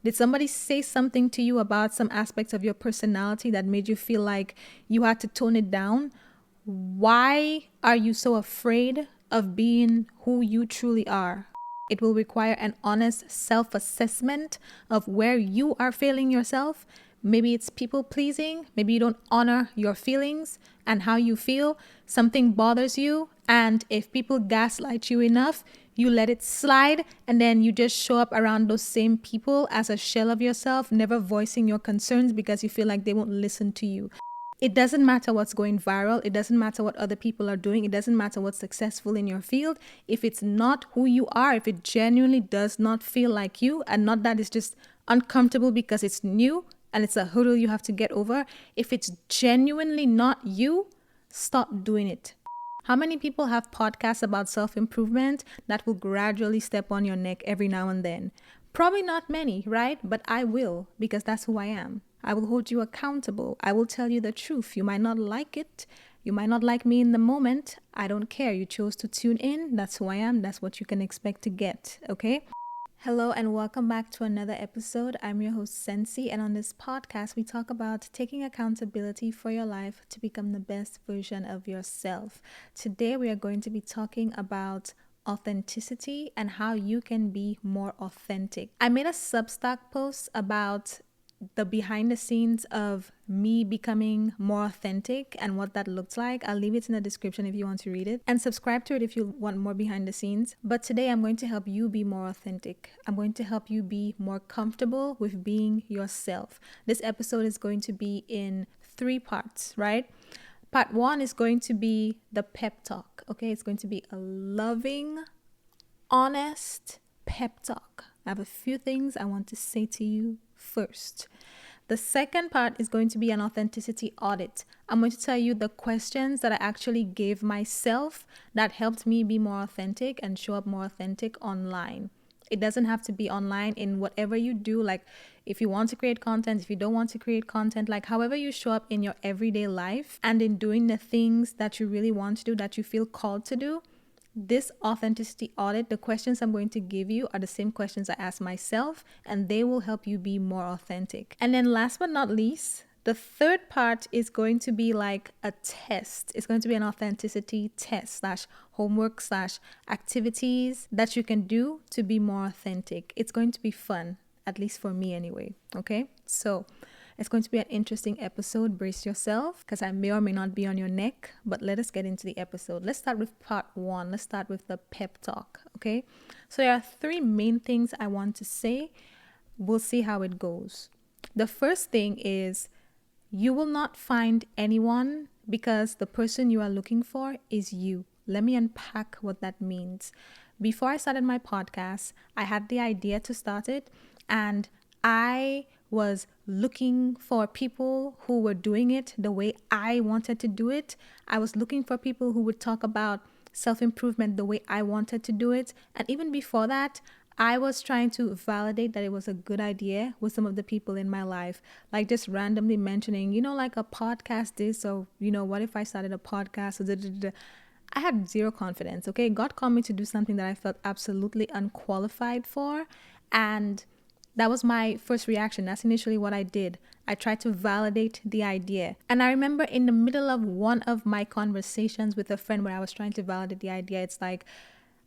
Did somebody say something to you about some aspects of your personality that made you feel like you had to tone it down? Why are you so afraid of being who you truly are? It will require an honest self-assessment of where you are failing yourself. Maybe it's people pleasing. Maybe you don't honor your feelings and how you feel. Something bothers you. And if people gaslight you enough, you let it slide, and then you just show up around those same people as a shell of yourself, never voicing your concerns because you feel like they won't listen to you. It doesn't matter what's going viral. It doesn't matter what other people are doing. It doesn't matter what's successful in your field. If it's not who you are, if it genuinely does not feel like you, and not that it's just uncomfortable because it's new and it's a hurdle you have to get over, if it's genuinely not you, stop doing it. How many people have podcasts about self-improvement that will gradually step on your neck every now and then? Probably not many, right? But I will, because that's who I am. I will hold you accountable. I will tell you the truth. You might not like it. You might not like me in the moment. I don't care. You chose to tune in. That's who I am. That's what you can expect to get, okay? Hello and welcome back to another episode. I'm your host, Sensi, and on this podcast, we talk about taking accountability for your life to become the best version of yourself. Today, we are going to be talking about authenticity and how you can be more authentic. I made a Substack post about the behind the scenes of me becoming more authentic and what that looks like. I'll leave it in the description if you want to read it, and subscribe to it if you want more behind the scenes. But today I'm going to help you be more authentic. I'm going to help you be more comfortable with being yourself. This episode is going to be in 3 parts, right? Part 1 is going to be the pep talk, okay? It's going to be a loving, honest pep talk. I have a few things I want to say to you first. The second part is going to be an authenticity audit. I'm going to tell you the questions that I actually gave myself that helped me be more authentic and show up more authentic online. It doesn't have to be online in whatever you do. Like if you want to create content, if you don't want to create content, like however you show up in your everyday life and in doing the things that you really want to do, that you feel called to do. This authenticity audit, the questions I'm going to give you are the same questions I ask myself, and they will help you be more authentic. And then last but not least, the third part is going to be like a test. It's going to be an authenticity test / homework / activities that you can do to be more authentic. It's going to be fun, at least for me anyway. Okay, so it's going to be an interesting episode. Brace yourself, because I may or may not be on your neck, but let us get into the episode. Let's start with part 1. Let's start with the pep talk, okay? So there are 3 main things I want to say. We'll see how it goes. The first thing is you will not find anyone because the person you are looking for is you. Let me unpack what that means. Before I started my podcast, I had the idea to start it, and I was looking for people who were doing it the way I wanted to do it. I was looking for people who would talk about self-improvement the way I wanted to do it. And even before that, I was trying to validate that it was a good idea with some of the people in my life, like just randomly mentioning, like a podcast this, or, what if I started a podcast? I had zero confidence, okay? God called me to do something that I felt absolutely unqualified for, and that was my first reaction. That's initially what I did. I tried to validate the idea. And I remember in the middle of one of my conversations with a friend where I was trying to validate the idea, it's like,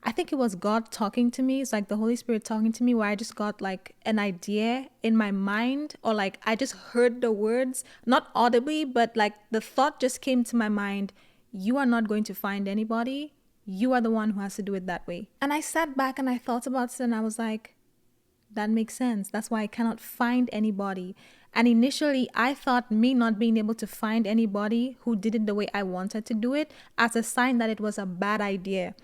I think it was God talking to me. It's like the Holy Spirit talking to me, where I just got like an idea in my mind, or like I just heard the words, not audibly, but like the thought just came to my mind. You are not going to find anybody. You are the one who has to do it that way. And I sat back and I thought about it, and I was like, that makes sense. That's why I cannot find anybody. And initially, I thought me not being able to find anybody who did it the way I wanted to do it as a sign that it was a bad idea.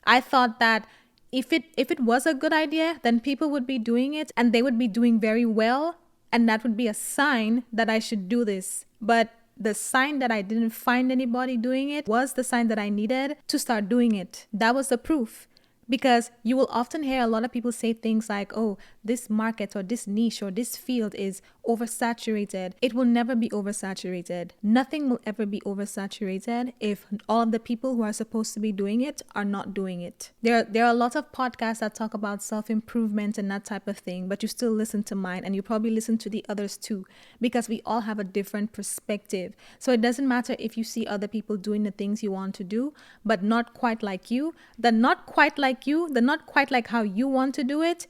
I thought that if it was a good idea, then people would be doing it and they would be doing very well. And that would be a sign that I should do this. But the sign that I didn't find anybody doing it was the sign that I needed to start doing it. That was the proof. Because you will often hear a lot of people say things like, oh, this market or this niche or this field is oversaturated. It will never be oversaturated. Nothing will ever be oversaturated if all of the people who are supposed to be doing it are not doing it. There are a lot of podcasts that talk about self-improvement and that type of thing, but you still listen to mine and you probably listen to the others too, because we all have a different perspective. So it doesn't matter if you see other people doing the things you want to do, but not quite like you. The not quite like how you want to do it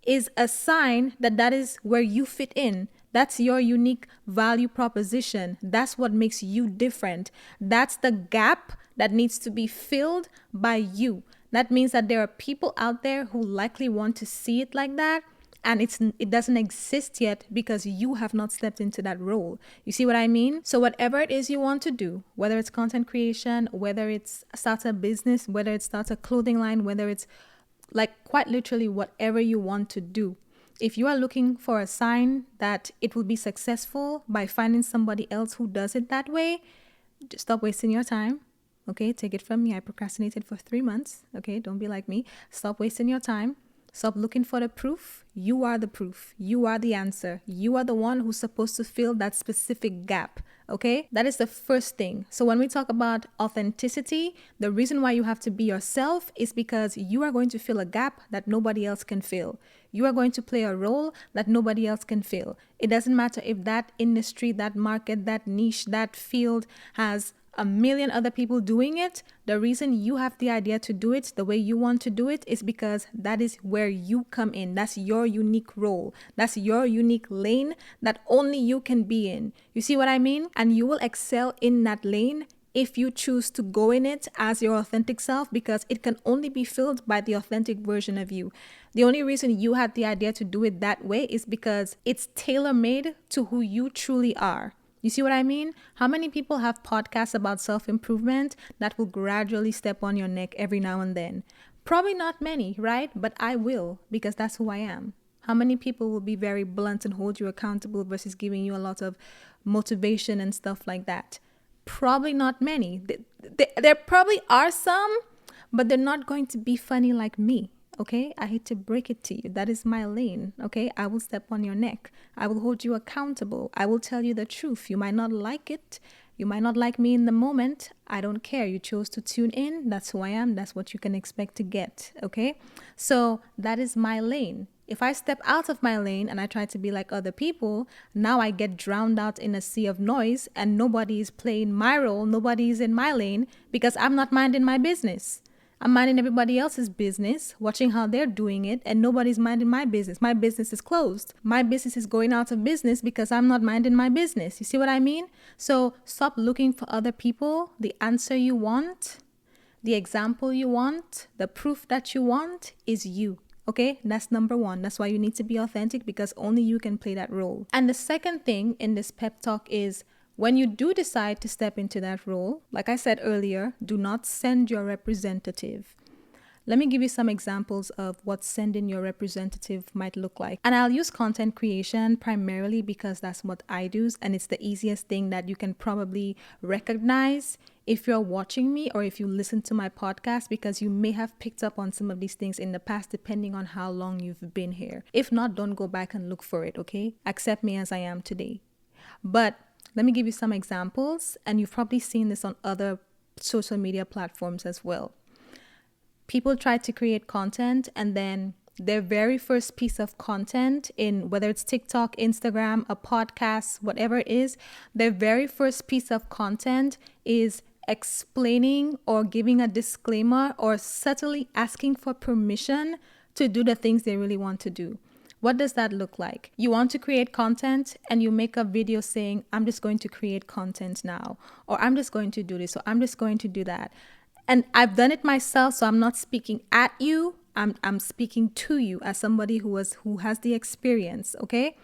is a sign that that is where you fit in. That's your unique value proposition. That's what makes you different. That's the gap that needs to be filled by you. That means that there are people out there who likely want to see it like that, and it doesn't exist yet because you have not stepped into that role. You see what I mean? So whatever it is you want to do, whether it's content creation, whether it's start a business, whether it's start a clothing line, whether it's like quite literally whatever you want to do, if you are looking for a sign that it will be successful by finding somebody else who does it that way, just stop wasting your time. Okay, take it from me. I procrastinated for 3 months. Okay, don't be like me. Stop wasting your time. Stop looking for the proof. You are the proof. You are the answer. You are the one who's supposed to fill that specific gap. Okay? That is the first thing. So when we talk about authenticity, the reason why you have to be yourself is because you are going to fill a gap that nobody else can fill. You are going to play a role that nobody else can fill. It doesn't matter if that industry, that market, that niche, that field has a million other people doing it. The reason you have the idea to do it the way you want to do it is because that is where you come in. That's your unique role. That's your unique lane that only you can be in. You see what I mean? And you will excel in that lane if you choose to go in it as your authentic self, because it can only be filled by the authentic version of you. The only reason you had the idea to do it that way is because it's tailor-made to who you truly are. You see what I mean? How many people have podcasts about self-improvement that will gradually step on your neck every now and then? Probably not many, right? But I will, because that's who I am. How many people will be very blunt and hold you accountable versus giving you a lot of motivation and stuff like that? Probably not many. There probably are some, but they're not going to be funny like me. Okay, I hate to break it to you. That is my lane. Okay, I will step on your neck. I will hold you accountable. I will tell you the truth. You might not like it. You might not like me in the moment. I don't care. You chose to tune in. That's who I am. That's what you can expect to get. Okay, so that is my lane. If I step out of my lane and I try to be like other people, now I get drowned out in a sea of noise and nobody is playing my role. Nobody is in my lane because I'm not minding my business. I'm minding everybody else's business, watching how they're doing it, and nobody's minding my business. My business is closed. My business is going out of business because I'm not minding my business. You see what I mean? So stop looking for other people. The answer you want, the example you want, the proof that you want is you. Okay, that's number one. That's why you need to be authentic, because only you can play that role. And the second thing in this pep talk is, when you do decide to step into that role, like I said earlier, do not send your representative. Let me give you some examples of what sending your representative might look like. And I'll use content creation primarily because that's what I do, and it's the easiest thing that you can probably recognize if you're watching me or if you listen to my podcast, because you may have picked up on some of these things in the past depending on how long you've been here. If not, don't go back and look for it, okay? Accept me as I am today. But let me give you some examples, and you've probably seen this on other social media platforms as well. People try to create content, and then their very first piece of content, in whether it's TikTok, Instagram, a podcast, whatever it is, their very first piece of content is explaining or giving a disclaimer or subtly asking for permission to do the things they really want to do. What does that look like? You want to create content and you make a video saying, I'm just going to create content now, or I'm just going to do this, or I'm just going to do that. And I've done it myself, so I'm not speaking at you. I'm speaking to you as somebody who has the experience, okay?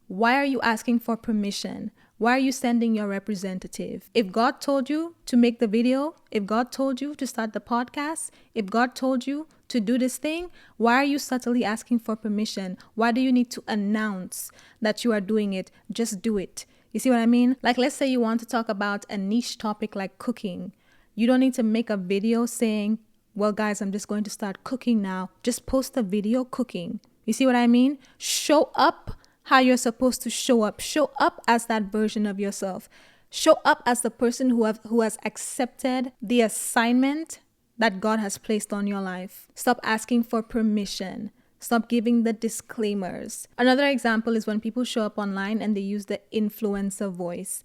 Why are you asking for permission? Why are you sending your representative? If God told you to make the video, if God told you to start the podcast, if God told you to do this thing, why are you subtly asking for permission? Why do you need to announce that you are doing it? Just do it. You see what I mean? Like, let's say you want to talk about a niche topic like cooking. You don't need to make a video saying, well, guys, I'm just going to start cooking now. Just post a video cooking. You see what I mean? Show up how you're supposed to show up. Show up as that version of yourself. Show up as the person who has accepted the assignment that God has placed on your life. Stop asking for permission. Stop giving the disclaimers. Another example is when people show up online and they use the influencer voice.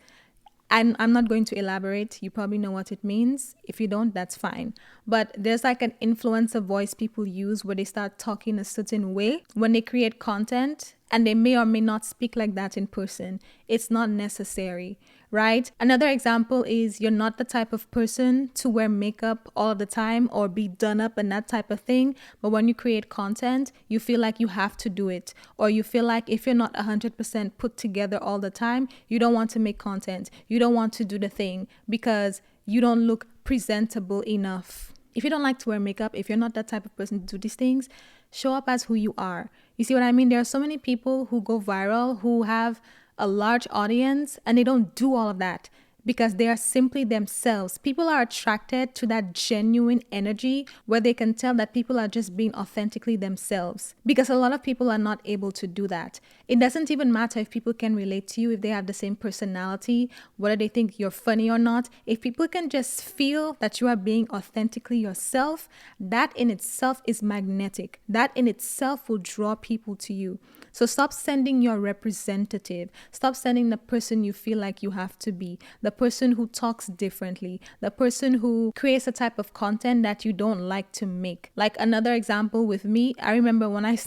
And I'm not going to elaborate. You probably know what it means. If you don't, that's fine. But there's like an influencer voice people use where they start talking a certain way when they create content, and they may or may not speak like that in person. It's not necessary, right? Another example is you're not the type of person to wear makeup all the time or be done up and that type of thing. But when you create content, you feel like you have to do it. Or you feel like if you're not 100% put together all the time, you don't want to make content. You don't want to do the thing because you don't look presentable enough. If you don't like to wear makeup, if you're not that type of person to do these things, show up as who you are. You see what I mean? There are so many people who go viral, who have a large audience, and they don't do all of that because they are simply themselves. People are attracted to that genuine energy where they can tell that people are just being authentically themselves, because a lot of people are not able to do that. It doesn't even matter if people can relate to you, if they have the same personality, whether they think you're funny or not. If people can just feel that you are being authentically yourself, that in itself is magnetic. That in itself will draw people to you. So stop sending your representative. Stop sending the person you feel like you have to be, the person who talks differently, the person who creates a type of content that you don't like to make. Like another example with me, I remember when I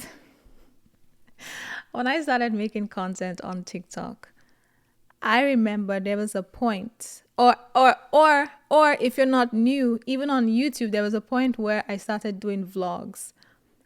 started making content on TikTok, I remember there was a point, or if you're not new, even on YouTube, there was a point where I started doing vlogs.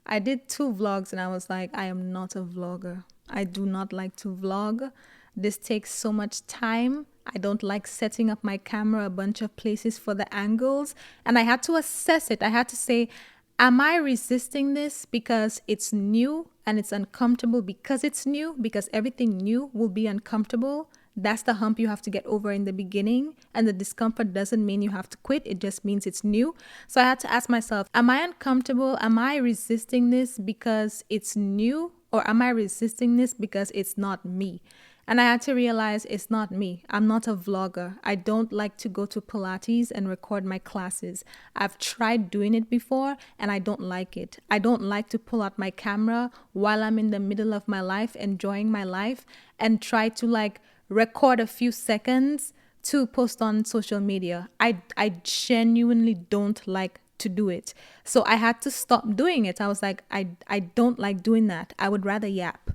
I did 2 vlogs and I was like, I am not a vlogger. I do not like to vlog. This takes so much time. I don't like setting up my camera a bunch of places for the angles. And I had to assess it. I had to say, am I resisting this because it's new and it's uncomfortable because it's new? Because everything new will be uncomfortable. That's the hump you have to get over in the beginning. And the discomfort doesn't mean you have to quit. It just means it's new. So I had to ask myself, am I uncomfortable? Am I resisting this because it's new? Or am I resisting this because it's not me? And I had to realize it's not me. I'm not a vlogger. I don't like to go to Pilates and record my classes. I've tried doing it before and I don't like it. I don't like to pull out my camera while I'm in the middle of my life, enjoying my life, and try to record a few seconds to post on social media. I genuinely don't like to do it. So I had to stop doing it. I was like, I don't like doing that. I would rather yap.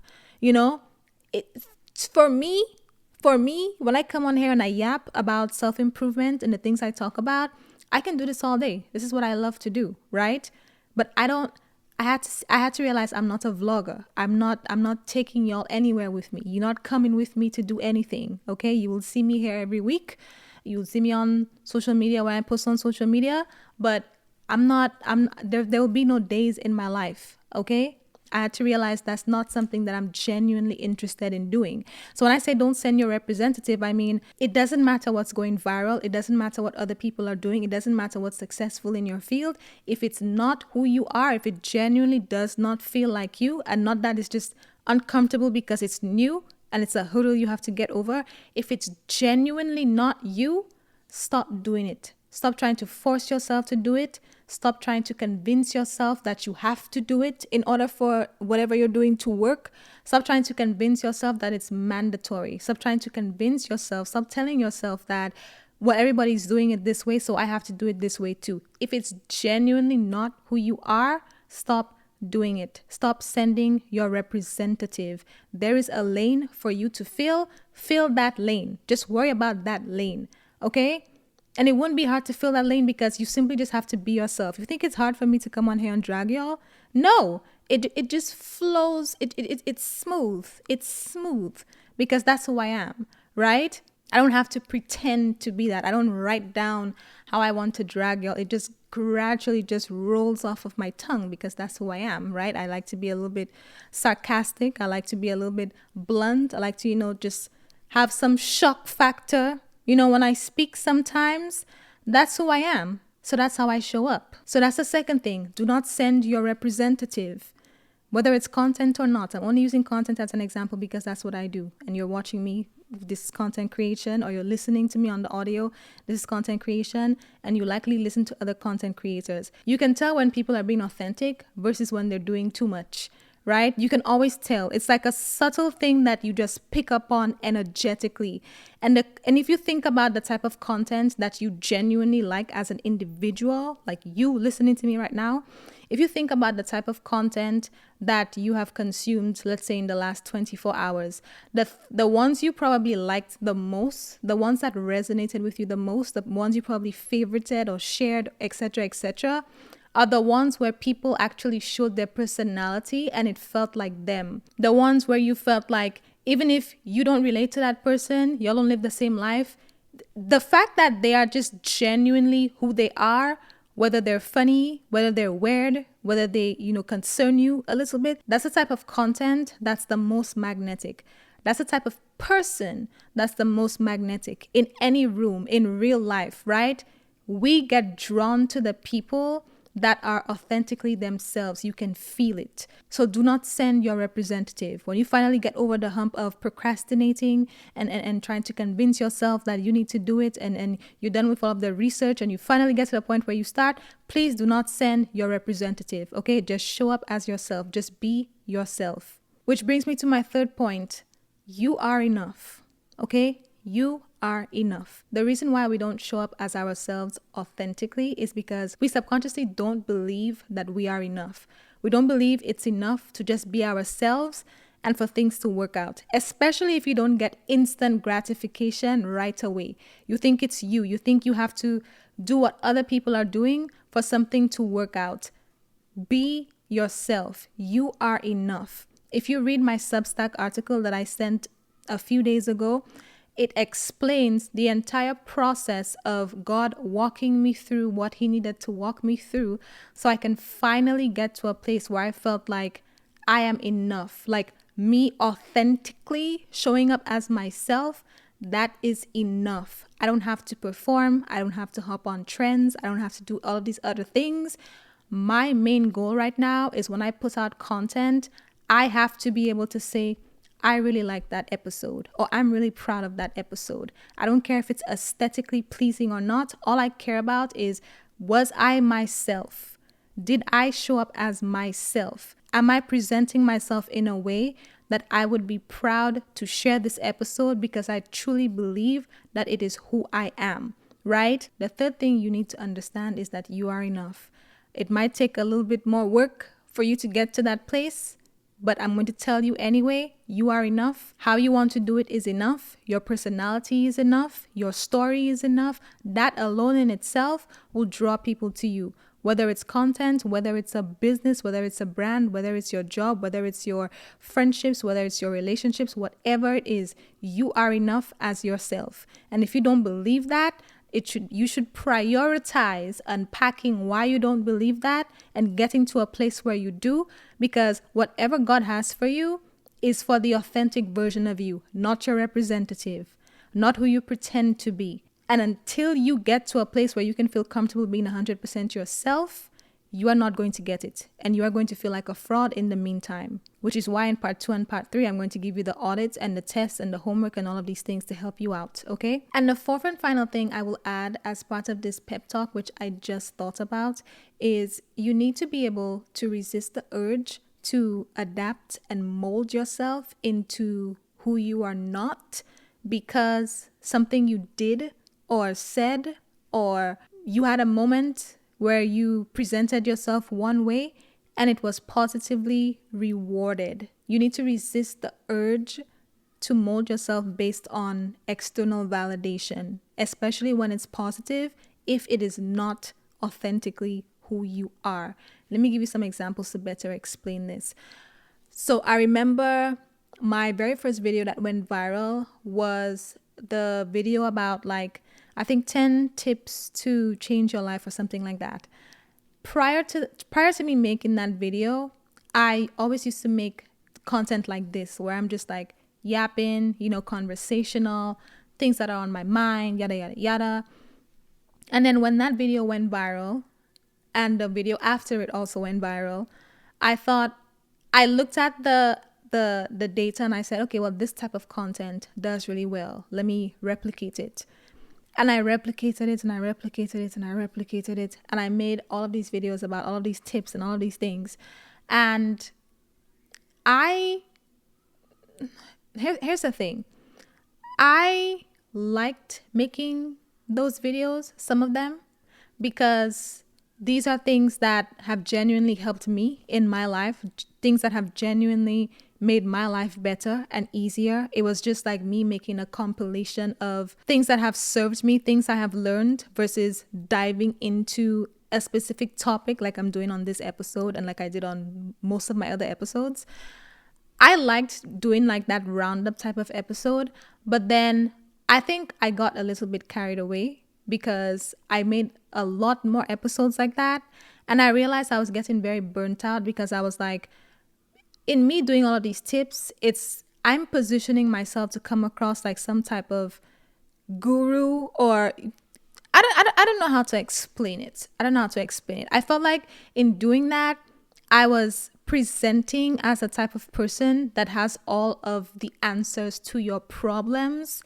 For me, when I come on here and I yap about self-improvement and the things I talk about, I can do this all day. This is what I love to do, right? But I had to realize I'm not a vlogger. I'm not taking y'all anywhere with me. You're not coming with me to do anything, okay? You will see me here every week. You'll see me on social media when I post on social media, but there will be no days in my life, okay? I had to realize that's not something that I'm genuinely interested in doing. So when I say don't send your representative, I mean, it doesn't matter what's going viral. It doesn't matter what other people are doing. It doesn't matter what's successful in your field. If it's not who you are, if it genuinely does not feel like you, and not that it's just uncomfortable because it's new and it's a hurdle you have to get over. If it's genuinely not you, stop doing it. Stop trying to force yourself to do it. Stop trying to convince yourself that you have to do it in order for whatever you're doing to work. Stop trying to convince yourself that it's mandatory. Stop trying to convince yourself. Stop telling yourself that, well, everybody's doing it this way, so I have to do it this way too. If it's genuinely not who you are, stop doing it. Stop sending your representative. There is a lane for you to fill. Fill that lane. Just worry about that lane, okay? And it wouldn't be hard to fill that lane because you simply just have to be yourself. You think it's hard for me to come on here and drag y'all? No, it just flows. It's smooth. It's smooth because that's who I am, right? I don't have to pretend to be that. I don't write down how I want to drag y'all. It just gradually just rolls off of my tongue because that's who I am, right? I like to be a little bit sarcastic. I like to be a little bit blunt. I like to, just have some shock factor. When I speak sometimes, that's who I am. So that's how I show up. So that's the second thing. Do not send your representative, whether it's content or not. I'm only using content as an example because that's what I do. And you're watching me, this is content creation, or you're listening to me on the audio, this is content creation, and you likely listen to other content creators. You can tell when people are being authentic versus when they're doing too much, right? You can always tell. It's like a subtle thing that you just pick up on energetically. And if you think about the type of content that you genuinely like as an individual, like you listening to me right now, if you think about the type of content that you have consumed, let's say in the last 24 hours, the ones you probably liked the most, the ones that resonated with you the most, the ones you probably favorited or shared, etc., are the ones where people actually showed their personality and it felt like them. The ones where you felt like, even if you don't relate to that person, y'all don't live the same life, the fact that they are just genuinely who they are, whether they're funny, whether they're weird, whether they, concern you a little bit, that's the type of content that's the most magnetic. That's the type of person that's the most magnetic in any room, in real life, right? We get drawn to the people that are authentically themselves. You can feel it. So do not send your representative. When you finally get over the hump of procrastinating and trying to convince yourself that you need to do it, and you're done with all of the research and you finally get to the point where you start, please do not send your representative, okay? Just show up as yourself. Just be yourself. Which brings me to my third point. You are enough, okay? You are enough. The reason why we don't show up as ourselves authentically is because we subconsciously don't believe that we are enough. We don't believe it's enough to just be ourselves and for things to work out, especially if you don't get instant gratification right away. You think it's you. You think you have to do what other people are doing for something to work out. Be yourself. You are enough. If you read my Substack article that I sent a few days ago, it explains the entire process of God walking me through what he needed to walk me through so I can finally get to a place where I felt like I am enough. Like me authentically showing up as myself, that is enough. I don't have to perform. I don't have to hop on trends. I don't have to do all of these other things. My main goal right now is when I put out content, I have to be able to say, I really like that episode, or I'm really proud of that episode. I don't care if it's aesthetically pleasing or not. All I care about is, was I myself? Did I show up as myself? Am I presenting myself in a way that I would be proud to share this episode because I truly believe that it is who I am, right? The third thing you need to understand is that you are enough. It might take a little bit more work for you to get to that place, but I'm going to tell you anyway, you are enough. How you want to do it is enough. Your personality is enough. Your story is enough. That alone in itself will draw people to you. Whether it's content, whether it's a business, whether it's a brand, whether it's your job, whether it's your friendships, whether it's your relationships, whatever it is, you are enough as yourself. And if you don't believe that, you should prioritize unpacking why you don't believe that and getting to a place where you do, because whatever God has for you is for the authentic version of you, not your representative, not who you pretend to be. And until you get to a place where you can feel comfortable being 100% yourself, you are not going to get it. And you are going to feel like a fraud in the meantime, which is why in part 2 and part 3, I'm going to give you the audits and the tests and the homework and all of these things to help you out, okay? And the fourth and final thing I will add as part of this pep talk, which I just thought about, is you need to be able to resist the urge to adapt and mold yourself into who you are not because something you did or said, or you had a moment where you presented yourself one way and it was positively rewarded. You need to resist the urge to mold yourself based on external validation, especially when it's positive, if it is not authentically who you are. Let me give you some examples to better explain this. So I remember my very first video that went viral was the video about I think 10 tips to change your life or something like that. Prior to me making that video, I always used to make content like this where I'm just like yapping, conversational, things that are on my mind, yada, yada, yada. And then when that video went viral, and the video after it also went viral, I thought, I looked at the data and I said, okay, well, this type of content does really well. Let me replicate it. And I replicated it and I replicated it and I replicated it. And I made all of these videos about all of these tips and all of these things. And here's the thing. I liked making those videos, some of them, because these are things that have genuinely helped me in my life, things that have genuinely made my life better and easier. It was just like me making a compilation of things that have served me, things I have learned, versus diving into a specific topic like I'm doing on this episode and like I did on most of my other episodes. I liked doing like that roundup type of episode, but then I think I got a little bit carried away because I made a lot more episodes like that. And I realized I was getting very burnt out because I was like, in me doing all of these tips, I'm positioning myself to come across like some type of guru, or I don't know how to explain it. I felt like in doing that, I was presenting as a type of person that has all of the answers to your problems,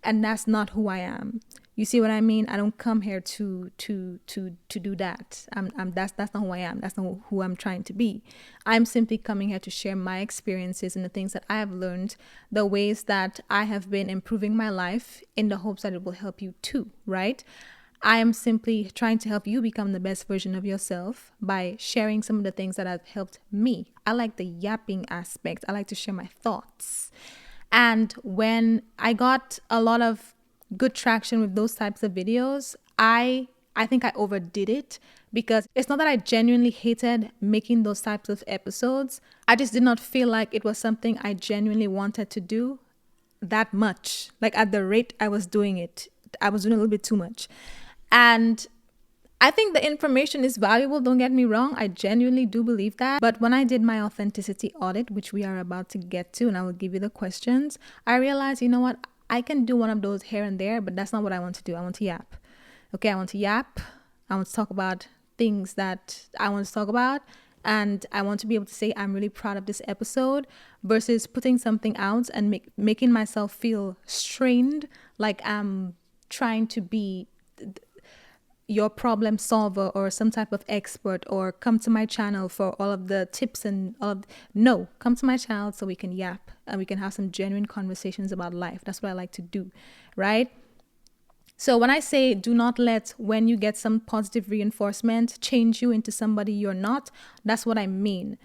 and that's not who I am. You see what I mean? I don't come here to do that. That's not who I am. That's not who I'm trying to be. I'm simply coming here to share my experiences and the things that I have learned, the ways that I have been improving my life in the hopes that it will help you too, right? I am simply trying to help you become the best version of yourself by sharing some of the things that have helped me. I like the yapping aspect. I like to share my thoughts. And when I got a lot of good traction with those types of videos, I think I overdid it, because it's not that I genuinely hated making those types of episodes. I just did not feel like it was something I genuinely wanted to do that much. Like at the rate I was doing it, I was doing a little bit too much. And I think the information is valuable, don't get me wrong. I genuinely do believe that. But when I did my authenticity audit, which we are about to get to, and I will give you the questions, I realized, you know what? I can do one of those here and there, but that's not what I want to do. I want to yap. Okay, I want to yap. I want to talk about things that I want to talk about. And I want to be able to say I'm really proud of this episode, versus putting something out and making myself feel strained, like I'm trying to be your problem solver or some type of expert, or come to my channel for all of the tips and all of. No, come to my channel so we can yap and we can have some genuine conversations about life. That's what I like to do, right? So when I say do not let when you get some positive reinforcement change you into somebody you're not, that's what I mean.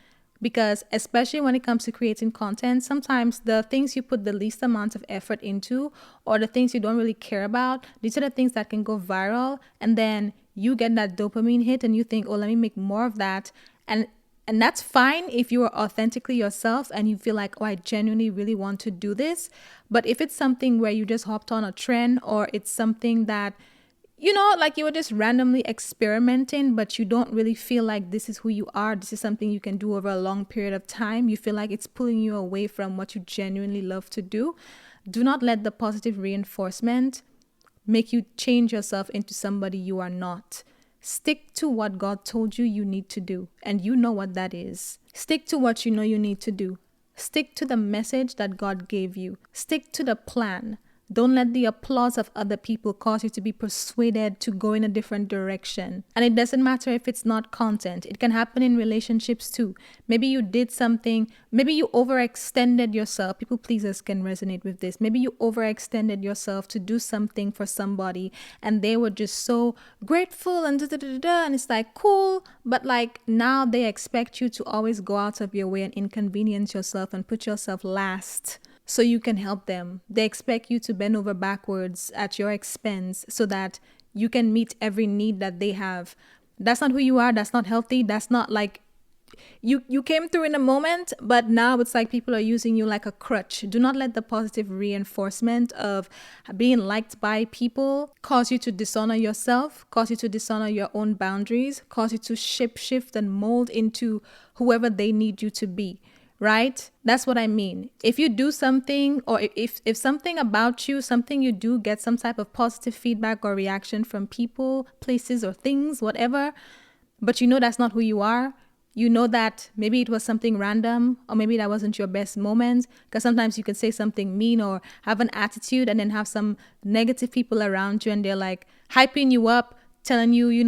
Because especially when it comes to creating content, sometimes the things you put the least amount of effort into, or the things you don't really care about, these are the things that can go viral. And then you get that dopamine hit and you think, oh, let me make more of that. And that's fine if you are authentically yourself and you feel like, oh, I genuinely really want to do this. But if it's something where you just hopped on a trend, or it's something that, you know, like you were just randomly experimenting, but you don't really feel like this is who you are, this is something you can do over a long period of time, you feel like it's pulling you away from what you genuinely love to do, do not let the positive reinforcement make you change yourself into somebody you are not. Stick to what God told you need to do, and you know what that is. Stick to what you know you need to do. Stick to the message that God gave you. Stick to the plan. Don't let the applause of other people cause you to be persuaded to go in a different direction. And it doesn't matter if it's not content. It can happen in relationships too. Maybe you did something, maybe you overextended yourself. People pleasers can resonate with this. Maybe you overextended yourself to do something for somebody, and they were just so grateful and and it's like cool, but like now they expect you to always go out of your way and inconvenience yourself and put yourself last so you can help them. They expect you to bend over backwards at your expense so that you can meet every need that they have. That's not who you are. That's not healthy. That's not like you came through in a moment, but now it's like people are using you like a crutch. Do not let the positive reinforcement of being liked by people cause you to dishonor yourself, cause you to dishonor your own boundaries, cause you to shift and mold into whoever they need you to be. right? That's what I mean. If you do something, or if something about you, something you do gets some type of positive feedback or reaction from people, places, or things, whatever, but you know that's not who you are, you know that maybe it was something random, or maybe that wasn't your best moment, because sometimes you can say something mean or have an attitude and then have some negative people around you and they're like hyping you up, telling you,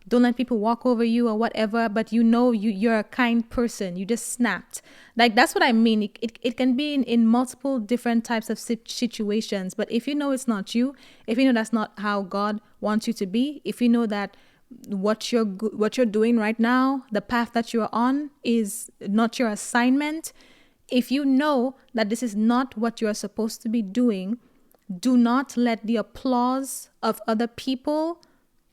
don't let people walk over you or whatever, but you're a kind person, you just snapped. Like, that's what I mean. It can be in multiple different types of situations, but if you know it's not you, if you know that's not how God wants you to be, if you know that what you're doing right now, the path that you're on, is not your assignment, if you know that this is not what you're supposed to be doing, do not let the applause of other people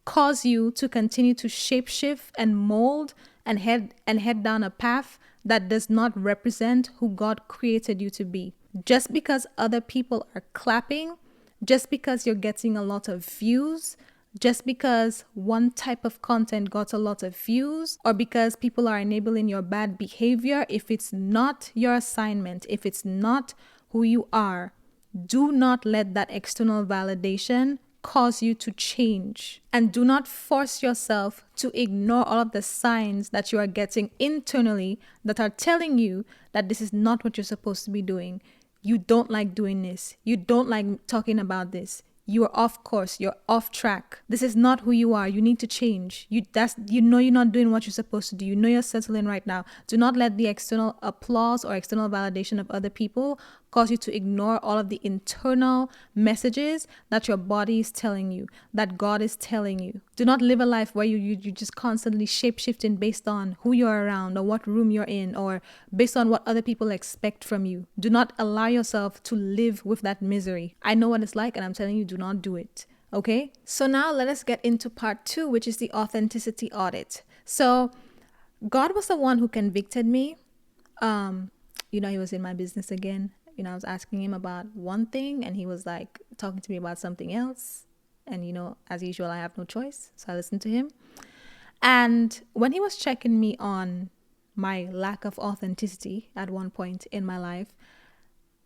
cause you to continue to shapeshift and mold and head down a path that does not represent who God created you to be. Just because other people are clapping, just because you're getting a lot of views, just because one type of content got a lot of views, or because people are enabling your bad behavior, if it's not your assignment, if it's not who you are, do not let that external validation cause you to change. And do not force yourself to ignore all of the signs that you are getting internally that are telling you that this is not what you're supposed to be doing. You don't like doing this. You don't like talking about this. You are off course. You're off track. This is not who you are. You need to change. You're not doing what you're supposed to do. You know you're settling right now. Do not let the external applause or external validation of other people cause you to ignore all of the internal messages that your body is telling you, that God is telling you. Do not live a life where you just constantly shape-shifting based on who you're around or what room you're in or based on what other people expect from you. Do not allow yourself to live with that misery. I know what it's like, and I'm telling you, do not do it. Okay? So now let us get into part 2, which is the authenticity audit. So God was the one who convicted me. He was in my business again. I was asking him about one thing and he was like talking to me about something else. And, as usual, I have no choice. So I listened to him. And when he was checking me on my lack of authenticity at one point in my life,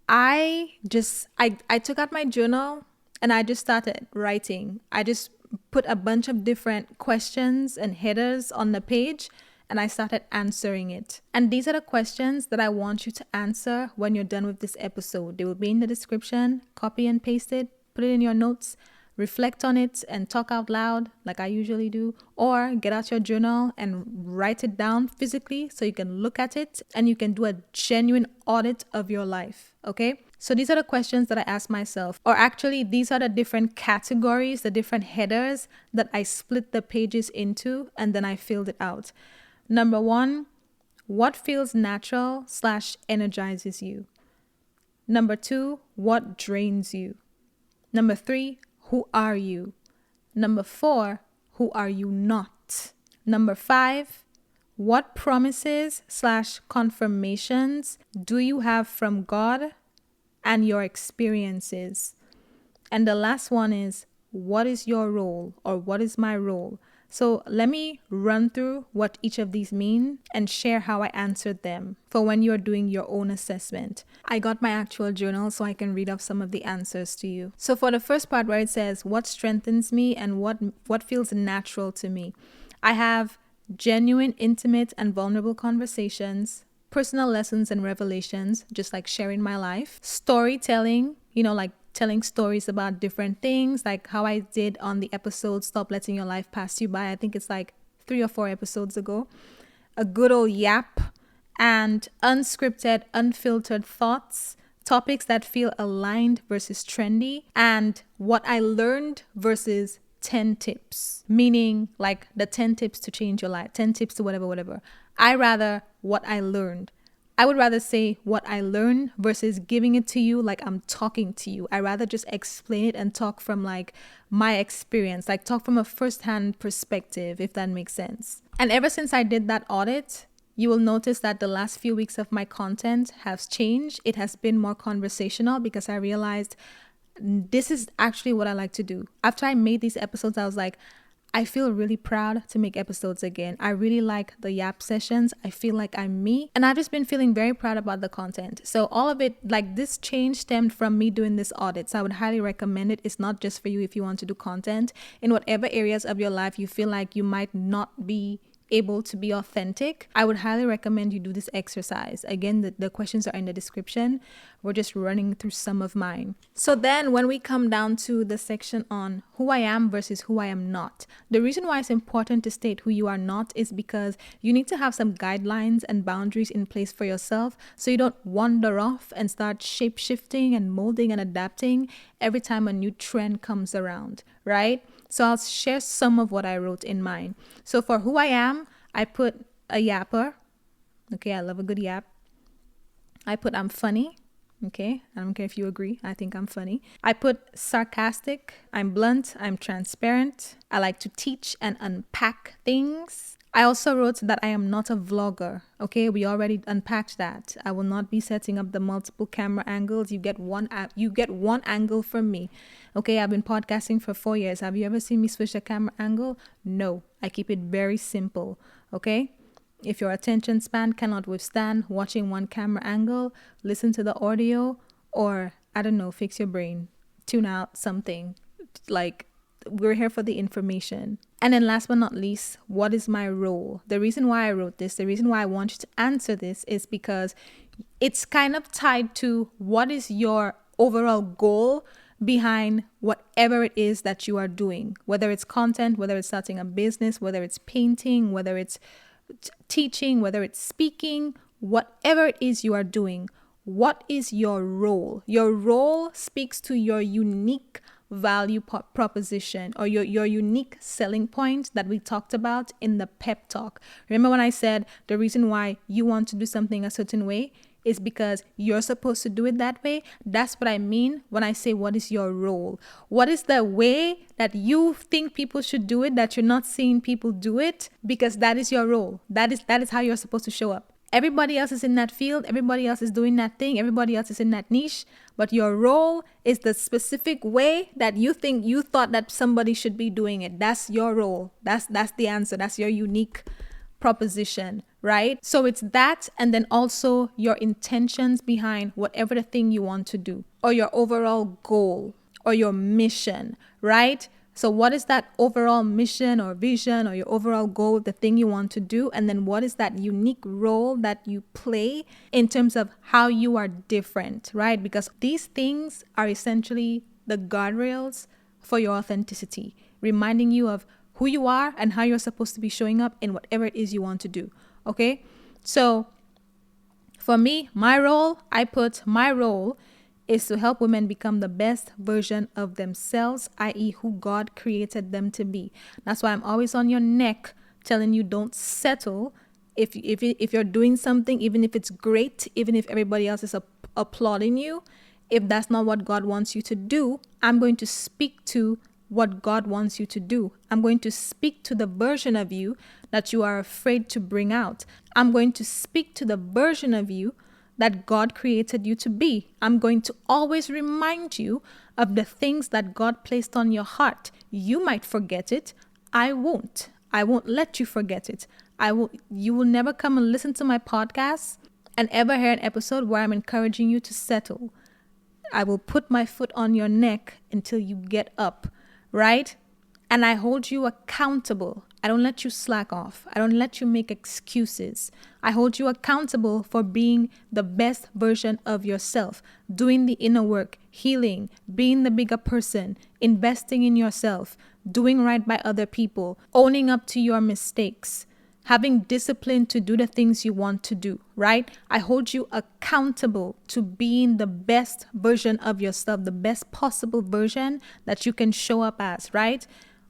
I took out my journal and I just started writing. I just put a bunch of different questions and headers on the page and I started answering it. And these are the questions that I want you to answer when you're done with this episode. They will be in the description. Copy and paste it, put it in your notes, reflect on it and talk out loud like I usually do, or get out your journal and write it down physically so you can look at it and you can do a genuine audit of your life. Okay? So these are the questions that I ask myself, or actually these are the different categories, the different headers that I split the pages into and then I filled it out. Number 1, what feels natural / energizes you? Number 2, what drains you? Number 3, who are you? Number 4, who are you not? Number 5, what promises / confirmations do you have from God and your experiences? And the last one is, what is your role, or what is my role? So let me run through what each of these mean and share how I answered them for when you're doing your own assessment. I got my actual journal so I can read off some of the answers to you. So for the first part where it says what strengthens me and what feels natural to me, I have genuine, intimate, and vulnerable conversations, personal lessons and revelations, just like sharing my life, storytelling, like telling stories about different things, like how I did on the episode Stop Letting Your Life Pass You By. I think it's like 3 or 4 episodes ago. A good old yap and unscripted, unfiltered thoughts, topics that feel aligned versus trendy, and what I learned versus 10 tips, meaning like the 10 tips to change your life, 10 tips to whatever. I rather what I learned. I would rather say what I learned versus giving it to you like I'm talking to you. I rather just explain it and talk from like my experience, like talk from a first-hand perspective, if that makes sense. And ever since I did that audit, you will notice that the last few weeks of my content has changed. It has been more conversational because I realized this is actually what I like to do. After I made these episodes, I was like, I feel really proud to make episodes again. I really like the yap sessions. I feel like I'm me. And I've just been feeling very proud about the content. So all of it, like this change stemmed from me doing this audit. So I would highly recommend it. It's not just for you if you want to do content. In whatever areas of your life you feel like you might not be able to be authentic, I would highly recommend you do this exercise. Again, the questions are in the description. We're just running through some of mine. So then when we come down to the section on who I am versus who I am not, the reason why it's important to state who you are not is because you need to have some guidelines and boundaries in place for yourself so you don't wander off and start shape shifting and molding and adapting every time a new trend comes around, right? So I'll share some of what I wrote in mine. So for who I am, I put a yapper. Okay, I love a good yap. I put I'm funny. Okay, I don't care if you agree. I think I'm funny. I put sarcastic. I'm blunt. I'm transparent. I like to teach and unpack things. I also wrote that I am not a vlogger. Okay, we already unpacked that. I will not be setting up the multiple camera angles. You get one angle from me. Okay, I've been podcasting for 4 years. Have you ever seen me switch the camera angle? No, I keep it very simple. Okay, if your attention span cannot withstand watching one camera angle, listen to the audio, or I don't know, fix your brain, tune out something. Like, we're here for the information. And then last but not least, what is my role? The reason why I wrote this, the reason why I want you to answer this is because it's kind of tied to what is your overall goal behind whatever it is that you are doing, whether it's content, whether it's starting a business, whether it's painting, whether it's teaching, whether it's speaking, whatever it is you are doing. What is your role? Your role speaks to your unique value proposition or your unique selling point that we talked about in the pep talk. Remember when I said the reason why you want to do something a certain way is because you're supposed to do it that way? That's what I mean when I say what is your role? What is the way that you think people should do it that you're not seeing people do it? Because that is your role. That is how you're supposed to show up. Everybody else is in that field. Everybody else is doing that thing. Everybody else is in that niche. But your role is the specific way that you think you thought that somebody should be doing it. That's your role. That's the answer. That's your unique proposition, right? So it's that, and then also your intentions behind whatever the thing you want to do, or your overall goal, or your mission, right? So what is that overall mission or vision or your overall goal, the thing you want to do? And then what is that unique role that you play in terms of how you are different, right? Because these things are essentially the guardrails for your authenticity, reminding you of who you are and how you're supposed to be showing up in whatever it is you want to do, okay? So for me, my role is to help women become the best version of themselves, i.e. who God created them to be. That's why I'm always on your neck telling you don't settle. If you're doing something, even if it's great, even if everybody else is applauding you, if that's not what God wants you to do, I'm going to speak to what God wants you to do. I'm going to speak to the version of you that you are afraid to bring out. I'm going to speak to the version of you that God created you to be. I'm going to always remind you of the things that God placed on your heart. You might forget it. I won't. I won't let you forget it. You will never come and listen to my podcast and ever hear an episode where I'm encouraging you to settle. I will put my foot on your neck until you get up, right? And I hold you accountable. I don't let you slack off. I don't let you make excuses. I hold you accountable for being the best version of yourself, doing the inner work, healing, being the bigger person, investing in yourself, doing right by other people, owning up to your mistakes, having discipline to do the things you want to do, right? I hold you accountable to being the best version of yourself, the best possible version that you can show up as, right?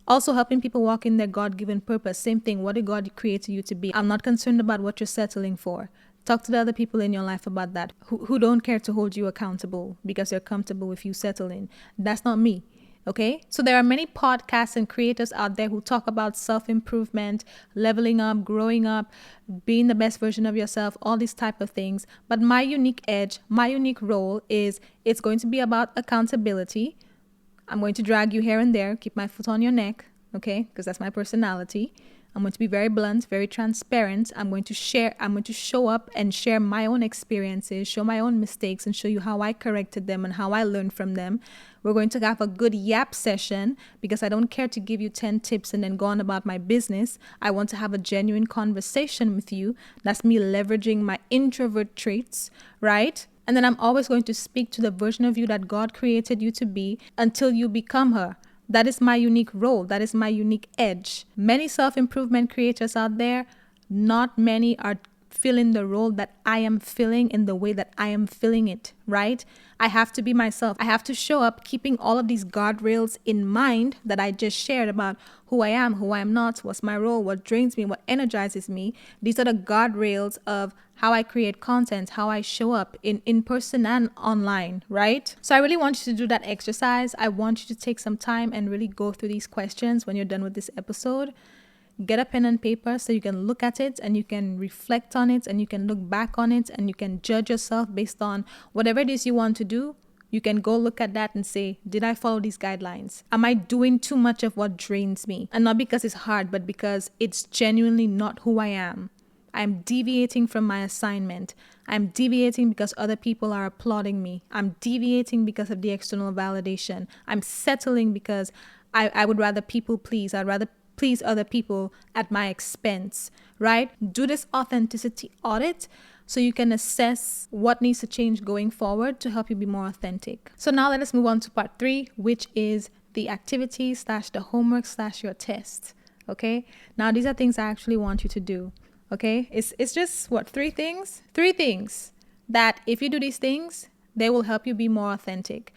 Also helping people walk in their God-given purpose. Same thing. What did God create you to be? I'm not concerned about what you're settling for. Talk to the other people in your life about that who don't care to hold you accountable because they're comfortable with you settling. That's not me. Okay? So there are many podcasts and creators out there who talk about self-improvement, leveling up, growing up, being the best version of yourself, all these type of things. But my unique edge, my unique role is it's going to be about accountability. I'm going to drag you here and there, keep my foot on your neck, okay? Because that's my personality. I'm going to be very blunt, very transparent. I'm going to show up and share my own experiences, show my own mistakes, and show you how I corrected them and how I learned from them. We're going to have a good yap session because I don't care to give you 10 tips and then go on about my business. I want to have a genuine conversation with you. That's me leveraging my introvert traits, right? And then I'm always going to speak to the version of you that God created you to be until you become her. That is my unique role. That is my unique edge. Many self-improvement creators out there, not many are filling the role that I am filling in the way that I am filling it, right? I have to be myself. I have to show up keeping all of these guardrails in mind that I just shared about who I am, who I am not, what's my role, what drains me, what energizes me. These are the guardrails of how I create content, how I show up in person and online, right? So I really want you to do that exercise. I want you to take some time and really go through these questions when you're done with this episode. Get a pen and paper so you can look at it and you can reflect on it and you can look back on it and you can judge yourself based on whatever it is you want to do. You can go look at that and say, did I follow these guidelines? Am I doing too much of what drains me? And not because it's hard, but because it's genuinely not who I am. I'm deviating from my assignment. I'm deviating because other people are applauding me. I'm deviating because of the external validation. I'm settling because I would rather people please. I'd rather please other people at my expense, right? Do this authenticity audit so you can assess what needs to change going forward to help you be more authentic. So now let us move on to part 3, which is the activities / the homework / your test. Okay. Now these are things I actually want you to do. Okay. It's just what, 3 things? 3 things that if you do these things, they will help you be more authentic.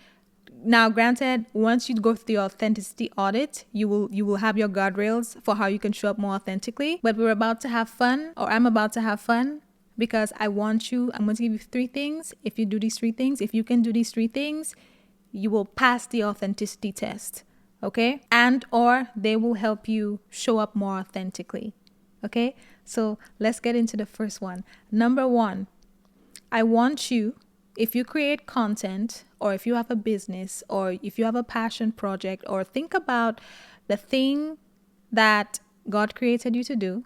Now, granted, once you go through the authenticity audit, you will have your guardrails for how you can show up more authentically. But we're about to have fun, or I'm about to have fun, because I'm going to give you 3 things. If you do these 3 things, if you can do these 3 things, you will pass the authenticity test, okay? And or they will help you show up more authentically, okay? So let's get into the first one. Number 1, I want you, if you create content or if you have a business or if you have a passion project, or think about the thing that God created you to do.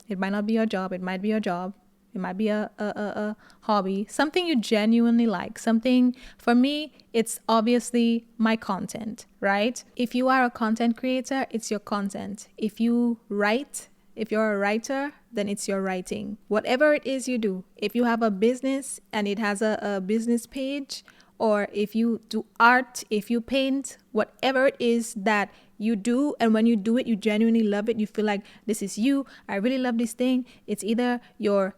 It might not be your job. It might be your job. It might be a hobby, something you genuinely like. Something, for me, it's obviously my content, right? If you are a content creator, it's your content. If you write, if you're a writer, then it's your writing. Whatever it is you do, if you have a business and it has a business page, or if you do art, if you paint, whatever it is that you do, and when you do it, you genuinely love it, you feel like this is you, I really love this thing. It's either your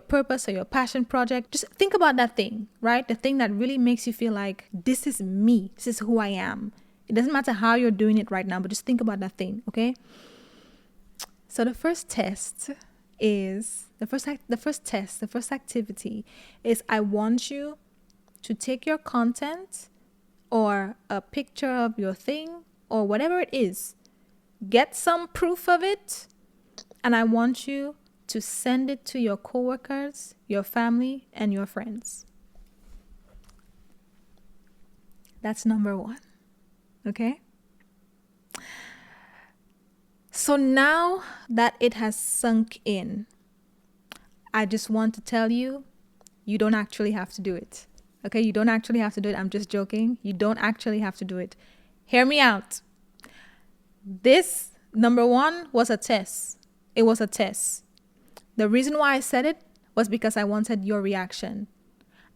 purpose or your passion project. Just think about that thing, right? The thing that really makes you feel like this is me, this is who I am. It doesn't matter how you're doing it right now, but just think about that thing, okay? So the first test is, the first activity is, I want you to take your content or a picture of your thing or whatever it is, get some proof of it, and I want you to send it to your coworkers, your family, and your friends. That's number 1. Okay? So now that it has sunk in, I just want to tell you, you don't actually have to do it. Okay, you don't actually have to do it. I'm just joking. You don't actually have to do it. Hear me out. This, number 1, was a test. It was a test. The reason why I said it was because I wanted your reaction.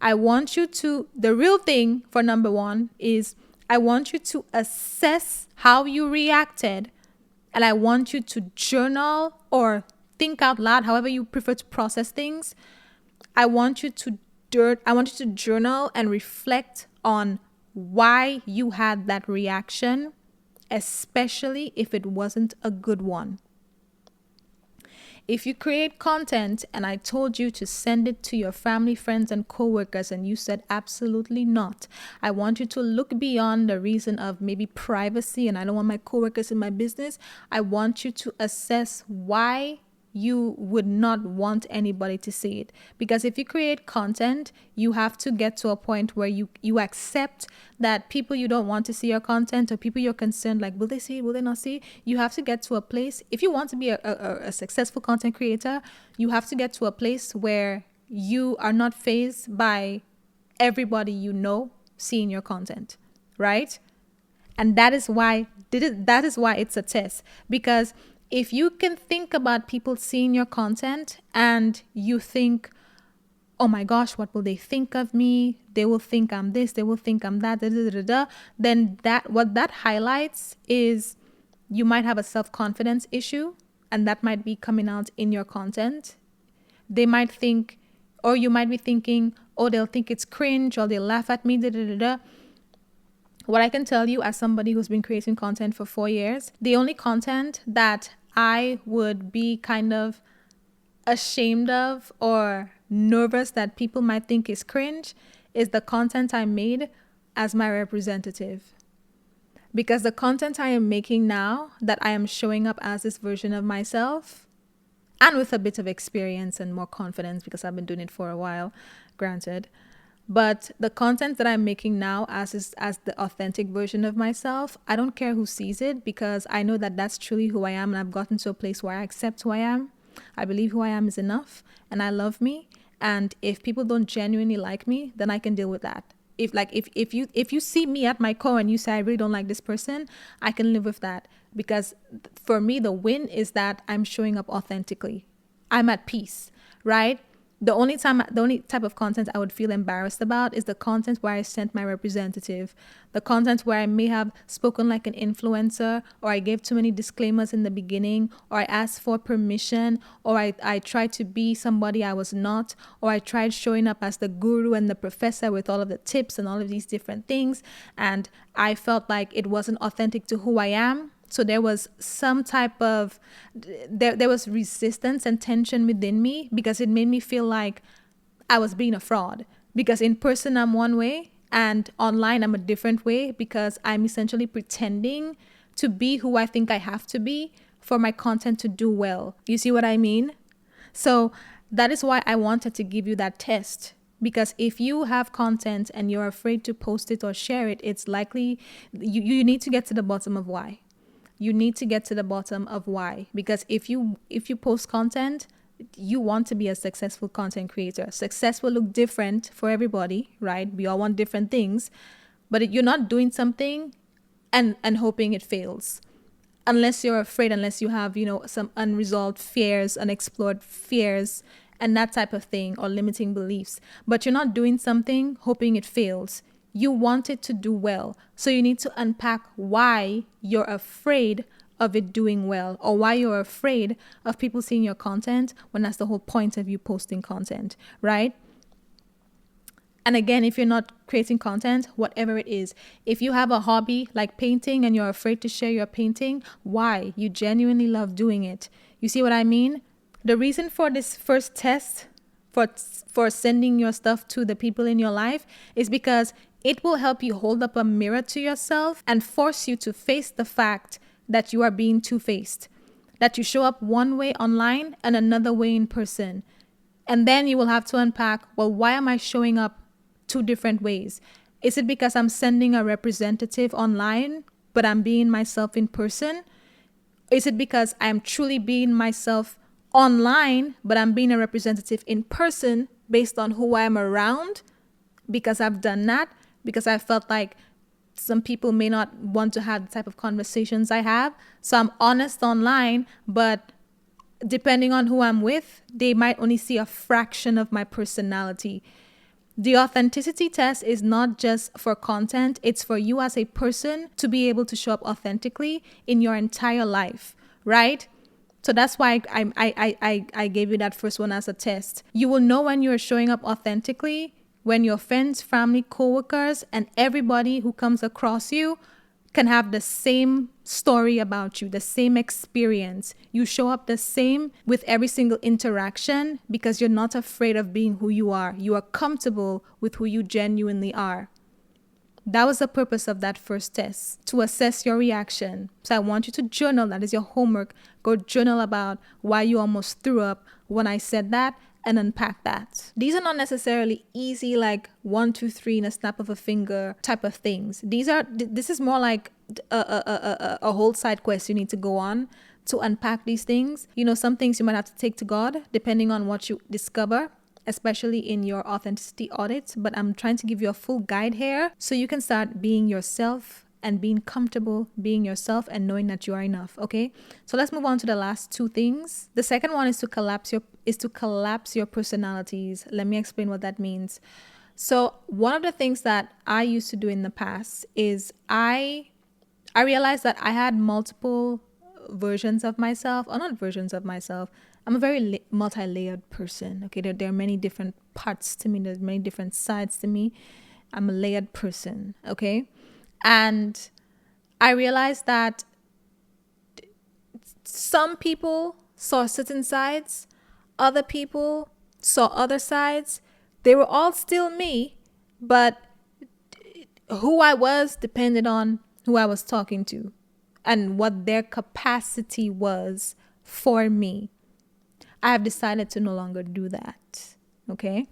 I want you to, the real thing for number 1 is, I want you to assess how you reacted, and I want you to journal or think out loud, however you prefer to process things. I want you to journal and reflect on why you had that reaction, especially if it wasn't a good one. If you create content and I told you to send it to your family, friends, and coworkers, and you said absolutely not, I want you to look beyond the reason of maybe privacy and I don't want my coworkers in my business. I want you to assess why you would not want anybody to see it. Because if you create content, you have to get to a point where you accept that people you don't want to see your content, or people you're concerned, like, will they see it, will they not see it? You have to get to a place, if you want to be a successful content creator, you have to get to a place where you are not fazed by everybody you know seeing your content, right? And that is why it's a test. Because if you can think about people seeing your content and you think, oh my gosh, what will they think of me? They will think I'm this, they will think I'm that, da, da, da, da. Then what that highlights is you might have a self-confidence issue, and that might be coming out in your content. They might think, or you might be thinking, oh, they'll think it's cringe, or they'll laugh at me, da, da, da, da. What I can tell you, as somebody who's been creating content for 4 years, the only content that I would be kind of ashamed of or nervous that people might think is cringe is the content I made as my representative. Because the content I am making now, that I am showing up as this version of myself, and with a bit of experience and more confidence because I've been doing it for a while, granted. But the content that I'm making now as the authentic version of myself, I don't care who sees it, because I know that that's truly who I am, and I've gotten to a place where I accept who I am. I believe who I am is enough, and I love me. And if people don't genuinely like me, then I can deal with that. If you see me at my core and you say I really don't like this person, I can live with that, because for me the win is that I'm showing up authentically. I'm at peace, right? The only type of content I would feel embarrassed about is the content where I sent my representative, the content where I may have spoken like an influencer, or I gave too many disclaimers in the beginning, or I asked for permission, or I tried to be somebody I was not, or I tried showing up as the guru and the professor with all of the tips and all of these different things, and I felt like it wasn't authentic to who I am. So there was some type of, there was resistance and tension within me, because it made me feel like I was being a fraud. Because in person, I'm one way, and online, I'm a different way, because I'm essentially pretending to be who I think I have to be for my content to do well. You see what I mean? So that is why I wanted to give you that test. Because if you have content and you're afraid to post it or share it, it's likely you need to get to the bottom of why. You need to get to the bottom of why. Because if you post content, you want to be a successful content creator. Success will look different for everybody, right? We all want different things. But you're not doing something and hoping it fails. Unless you're afraid, unless you have, some unresolved fears, unexplored fears, and that type of thing, or limiting beliefs. But you're not doing something hoping it fails. You want it to do well. So you need to unpack why you're afraid of it doing well, or why you're afraid of people seeing your content, when that's the whole point of you posting content, right? And again, if you're not creating content, whatever it is, if you have a hobby like painting and you're afraid to share your painting, why? You genuinely love doing it. You see what I mean? The reason for this first test, for sending your stuff to the people in your life, is because it will help you hold up a mirror to yourself and force you to face the fact that you are being two-faced, that you show up one way online and another way in person. And then you will have to unpack, well, why am I showing up two different ways? Is it because I'm sending a representative online, but I'm being myself in person? Is it because I'm truly being myself online, but I'm being a representative in person based on who I am around? Because I've done that, because I felt like some people may not want to have the type of conversations I have. So I'm honest online, but depending on who I'm with, they might only see a fraction of my personality. The authenticity test is not just for content. It's for you as a person to be able to show up authentically in your entire life, right? So that's why I gave you that first one as a test. You will know when you're showing up authentically when your friends, family, coworkers, and everybody who comes across you can have the same story about you, the same experience. You show up the same with every single interaction because you're not afraid of being who you are. You are comfortable with who you genuinely are. That was the purpose of that first test, to assess your reaction. So I want you to journal. That is your homework. Go journal about why you almost threw up when I said that, and unpack that. These are not necessarily easy, like 1, 2, 3 in a snap of a finger type of things. This is more like a whole side quest you need to go on to unpack these things. Some things you might have to take to God depending on what you discover, especially in your authenticity audit. But I'm trying to give you a full guide here so you can start being yourself and being comfortable being yourself and knowing that you are enough. Okay, so let's move on to the last 2 things. The second one is to collapse your personalities. Let me explain what that means. So one of the things that I used to do in the past is I realized that I had multiple versions of myself, or not versions of myself. I'm a very multi-layered person. Okay, there are many different parts to me. There's many different sides to me. I'm a layered person. Okay, and I realized that some people saw certain sides, other people saw other sides. They were all still me, but who I was depended on who I was talking to and what their capacity was for me. I have decided to no longer do that. Okay,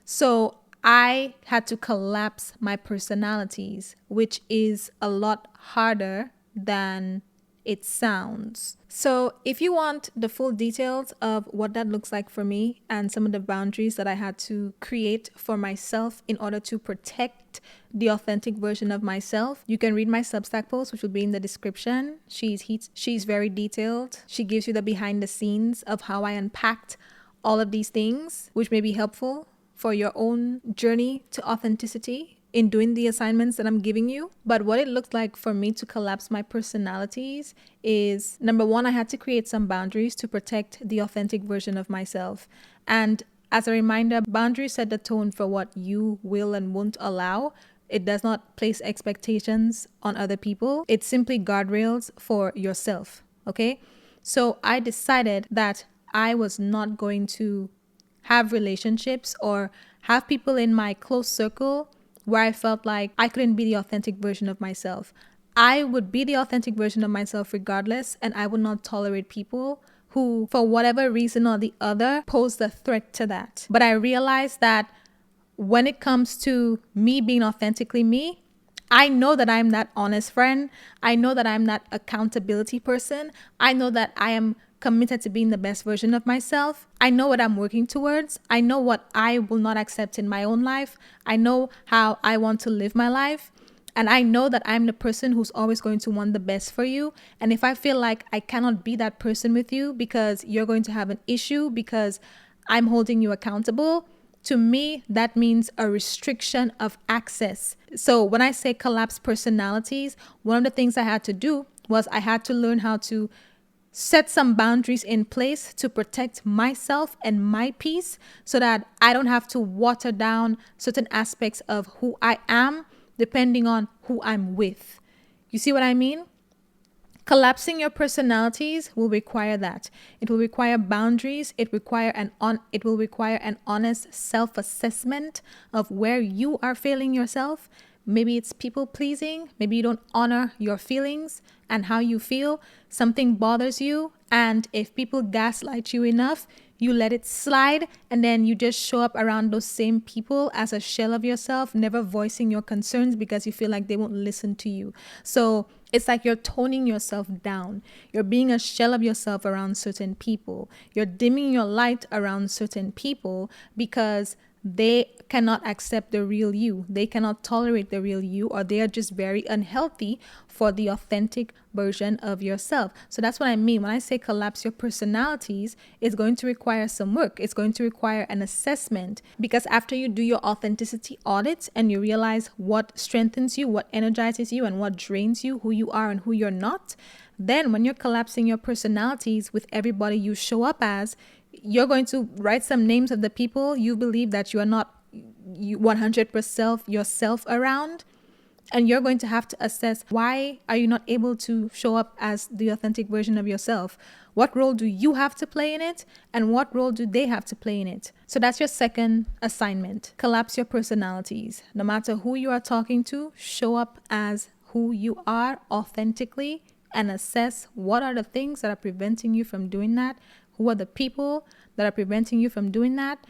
so I had to collapse my personalities, which is a lot harder than it sounds. So if you want the full details of what that looks like for me and some of the boundaries that I had to create for myself in order to protect the authentic version of myself, you can read my Substack post, which will be in the description. She's very detailed. She gives you the behind the scenes of how I unpacked all of these things, which may be helpful for your own journey to authenticity in doing the assignments that I'm giving you. But what it looked like for me to collapse my personalities is, number one, I had to create some boundaries to protect the authentic version of myself. And as a reminder, boundaries set the tone for what you will and won't allow. It does not place expectations on other people. It's simply guardrails for yourself. Okay? So I decided that I was not going to have relationships or have people in my close circle where I felt like I couldn't be the authentic version of myself. I would be the authentic version of myself regardless, and I would not tolerate people who, for whatever reason or the other, posed a threat to that. But I realized that when it comes to me being authentically me, I know that I'm that honest friend. I know that I'm that accountability person. I know that I am committed to being the best version of myself. I know what I'm working towards. I know what I will not accept in my own life. I know how I want to live my life. And I know that I'm the person who's always going to want the best for you. And if I feel like I cannot be that person with you because you're going to have an issue because I'm holding you accountable, to me, that means a restriction of access. So when I say collapse personalities, one of the things I had to do was I had to learn how to set some boundaries in place to protect myself and my peace so that I don't have to water down certain aspects of who I am depending on who I'm with. You see what I mean? Collapsing your personalities will require that. It will require boundaries. It will require an honest self-assessment of where you are failing yourself. Maybe it's people pleasing. Maybe you don't honor your feelings and how you feel. Something bothers you. And if people gaslight you enough, you let it slide, and then you just show up around those same people as a shell of yourself, never voicing your concerns because you feel like they won't listen to you. So it's like you're toning yourself down. You're being a shell of yourself around certain people. You're dimming your light around certain people because they cannot accept the real you. They cannot tolerate the real you, or they are just very unhealthy for the authentic version of yourself. So that's what I mean. When I say collapse your personalities, it's going to require some work. It's going to require an assessment, because after you do your authenticity audit and you realize what strengthens you, what energizes you, and what drains you, who you are and who you're not, then when you're collapsing your personalities with everybody you show up as, you're going to write some names of the people you believe that you are not 100% yourself around, And you're going to have to assess, why are you not able to show up as the authentic version of yourself? What role do you have to play in it? And what role do they have to play in it? So that's your second assignment. Collapse your personalities. No matter who you are talking to, show up as who you are authentically and assess what are the things that are preventing you from doing that. Who are the people that are preventing you from doing that?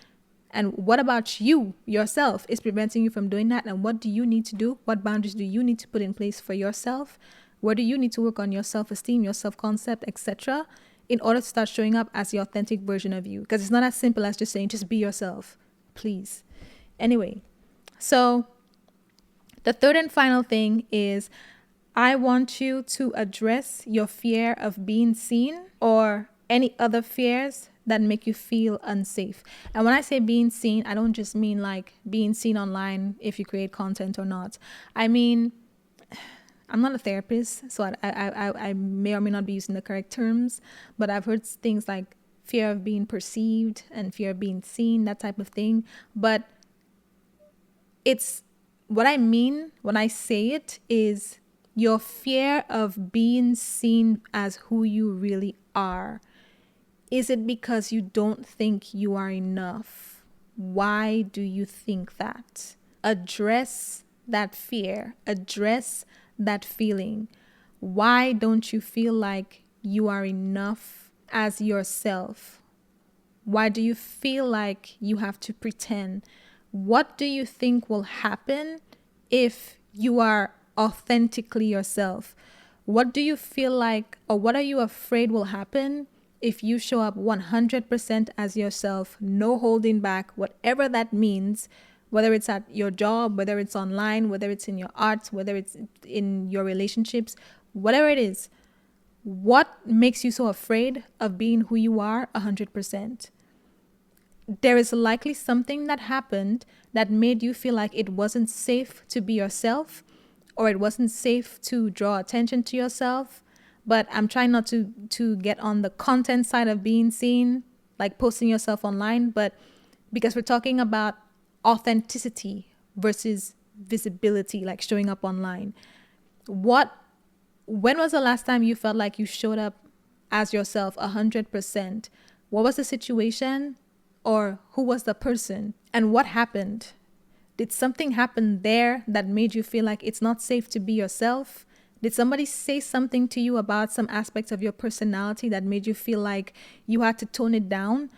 And what about you yourself is preventing you from doing that? And what do you need to do? What boundaries do you need to put in place for yourself? Where do you need to work on your self-esteem, your self-concept, etc., in order to start showing up as the authentic version of you? Because it's not as simple as just saying, just be yourself, please. Anyway, so the third and final thing is, I want you to address your fear of being seen or any other fears that make you feel unsafe. And when I say being seen, I don't just mean like being seen online if you create content or not. I mean, I'm not a therapist, so I may or may not be using the correct terms, but I've heard things like fear of being perceived and fear of being seen, that type of thing. But it's what I mean when I say it is your fear of being seen as who you really are. Is it because you don't think you are enough? Why do you think that? Address that fear. Address that feeling. Why don't you feel like you are enough as yourself? Why do you feel like you have to pretend? What do you think will happen if you are authentically yourself? What do you feel like, or what are you afraid will happen if you show up 100% as yourself, no holding back, whatever that means, whether it's at your job, whether it's online, whether it's in your arts, whether it's in your relationships, whatever it is? What makes you so afraid of being who you are 100%? There is likely something that happened that made you feel like it wasn't safe to be yourself, or it wasn't safe to draw attention to yourself. But I'm trying not to get on the content side of being seen, like posting yourself online, but because we're talking about authenticity versus visibility, like showing up online. When was the last time you felt like you showed up as yourself 100%? What was the situation, or who was the person, and what happened? Did something happen there that made you feel like it's not safe to be yourself? Did somebody say something to you about some aspects of your personality that made you feel like you had to tone it down?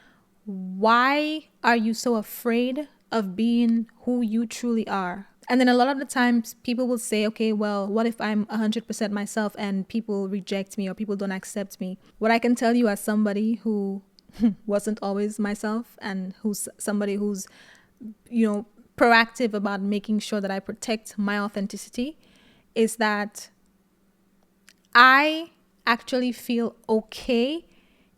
Why are you so afraid of being who you truly are? And then a lot of the times people will say, okay, well, what if I'm 100% myself and people reject me or people don't accept me? What I can tell you as somebody who wasn't always myself, and who's somebody who's, proactive about making sure that I protect my authenticity, is that I actually feel okay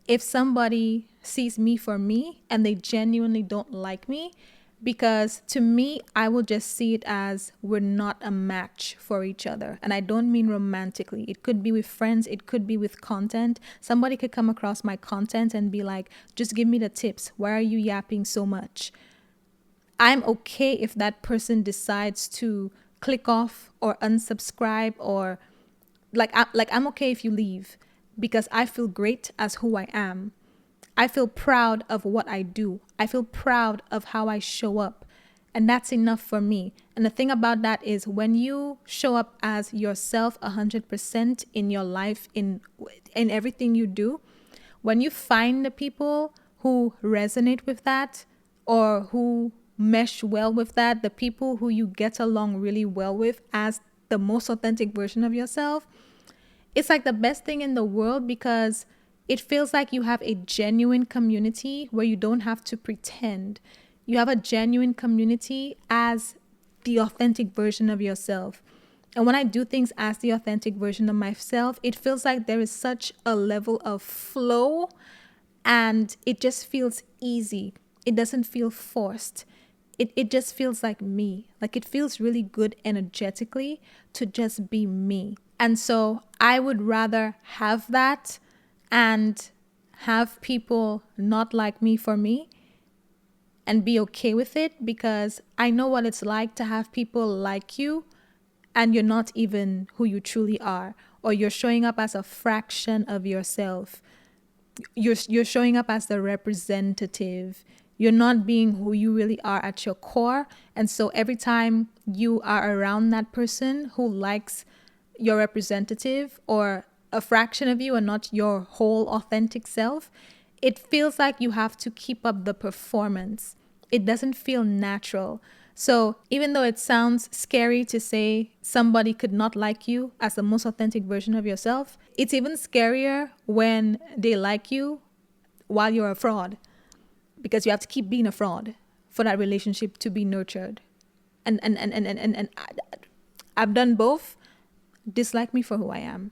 if somebody sees me for me and they genuinely don't like me, because to me, I will just see it as we're not a match for each other. And I don't mean romantically. It could be with friends. It could be with content. Somebody could come across my content and be like, just give me the tips. Why are you yapping so much? I'm okay if that person decides to click off or unsubscribe, or I'm okay if you leave, because I feel great as who I am. I feel proud of what I do. I feel proud of how I show up. And that's enough for me. And the thing about that is, when you show up as yourself 100% in your life, in everything you do, when you find the people who resonate with that, or who mesh well with that, the people who you get along really well with as the most authentic version of yourself, it's like the best thing in the world, because it feels like you have a genuine community where you don't have to pretend. You have a genuine community as the authentic version of yourself. And when I do things as the authentic version of myself, it feels like there is such a level of flow, and it just feels easy. It doesn't feel forced. It just feels like me. Like, it feels really good energetically to just be me. And so I would rather have that and have people not like me for me, and be okay with it, because I know what it's like to have people like you and you're not even who you truly are, or you're showing up as a fraction of yourself. You're showing up as the representative. You're not being who you really are at your core. And so every time you are around that person who likes your representative or a fraction of you and not your whole authentic self, it feels like you have to keep up the performance. It doesn't feel natural. So even though it sounds scary to say somebody could not like you as the most authentic version of yourself, it's even scarier when they like you while you're a fraud, because you have to keep being a fraud for that relationship to be nurtured. And I've done both. Dislike me for who I am.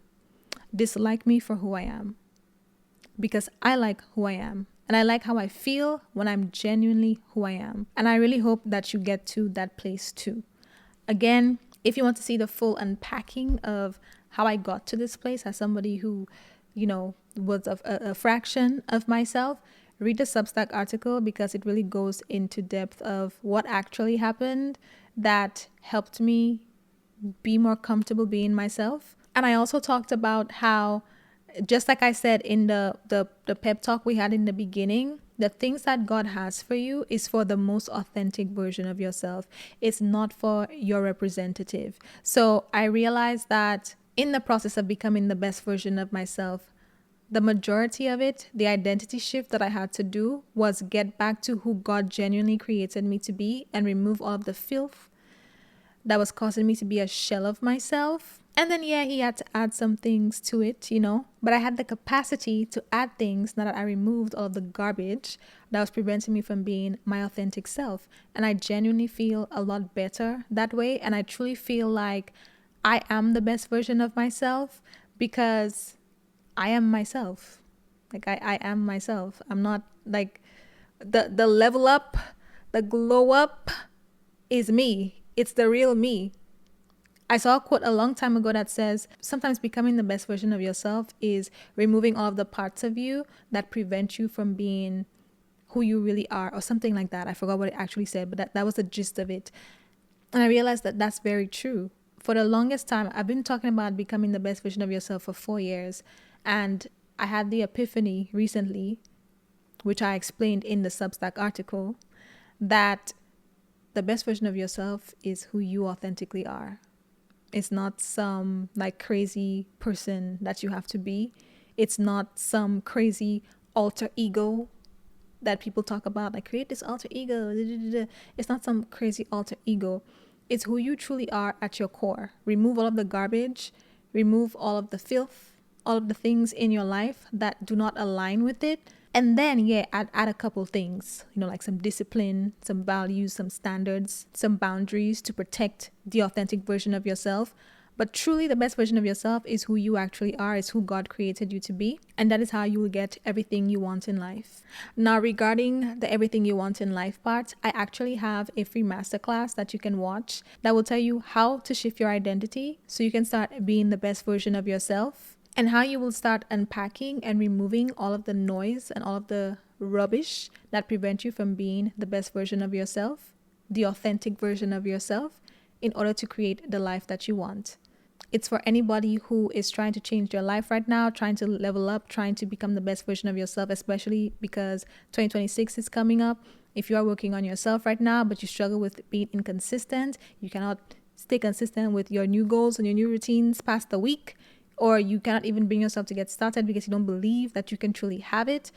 Dislike me for who I am. Because I like who I am. And I like how I feel when I'm genuinely who I am. And I really hope that you get to that place too. Again, if you want to see the full unpacking of how I got to this place as somebody who, was a fraction of myself, read the Substack article, because it really goes into depth of what actually happened that helped me be more comfortable being myself. And I also talked about how, just like I said in the pep talk we had in the beginning, the things that God has for you is for the most authentic version of yourself. It's not for your representative. So I realized that in the process of becoming the best version of myself, the majority of it, the identity shift that I had to do, was get back to who God genuinely created me to be and remove all of the filth that was causing me to be a shell of myself. And then, he had to add some things to it, but I had the capacity to add things now that I removed all of the garbage that was preventing me from being my authentic self. And I genuinely feel a lot better that way. And I truly feel like I am the best version of myself because I am myself. Like I am myself. I'm not like the level up, the glow up is me. It's the real me. I saw a quote a long time ago that says, sometimes becoming the best version of yourself is removing all of the parts of you that prevent you from being who you really are, or something like that. I forgot what it actually said, but that was the gist of it. And I realized that that's very true. For the longest time, I've been talking about becoming the best version of yourself for 4 years. And I had the epiphany recently, which I explained in the Substack article, that the best version of yourself is who you authentically are. It's not some like crazy person that you have to be. It's not some crazy alter ego that people talk about, like create this alter ego. It's not some crazy alter ego. It's who you truly are at your core. Remove all of the garbage, remove all of the filth, all of the things in your life that do not align with it. And then, add a couple things, like some discipline, some values, some standards, some boundaries to protect the authentic version of yourself. But truly, the best version of yourself is who you actually are, is who God created you to be. And that is how you will get everything you want in life. Now, regarding the everything you want in life part, I actually have a free masterclass that you can watch that will tell you how to shift your identity so you can start being the best version of yourself, and how you will start unpacking and removing all of the noise and all of the rubbish that prevent you from being the best version of yourself, the authentic version of yourself, in order to create the life that you want. It's for anybody who is trying to change their life right now, trying to level up, trying to become the best version of yourself, especially because 2026 is coming up. If you are working on yourself right now, but you struggle with being inconsistent, you cannot stay consistent with your new goals and your new routines past the week, or you cannot even bring yourself to get started because you don't believe that you can truly have it.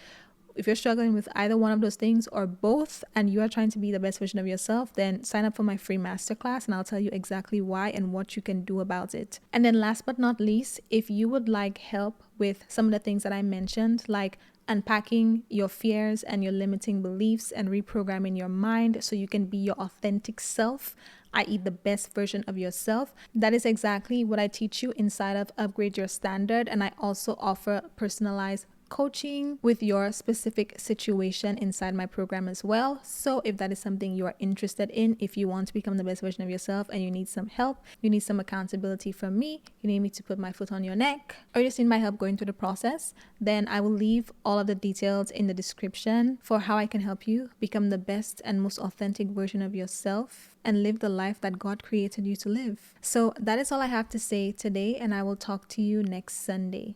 If you're struggling with either one of those things or both, and you are trying to be the best version of yourself, then sign up for my free masterclass and I'll tell you exactly why and what you can do about it. And then last but not least, if you would like help with some of the things that I mentioned, like unpacking your fears and your limiting beliefs and reprogramming your mind so you can be your authentic self, i.e. the best version of yourself, that is exactly what I teach you inside of Upgrade Your Standard. And I also offer personalized coaching with your specific situation inside my program as well. So if that is something you are interested in, if you want to become the best version of yourself and you need some help, you need some accountability from me, you need me to put my foot on your neck, or you just need my help going through the process, then I will leave all of the details in the description for how I can help you become the best and most authentic version of yourself and live the life that God created you to live. So that is all I have to say today, and I will talk to you next Sunday.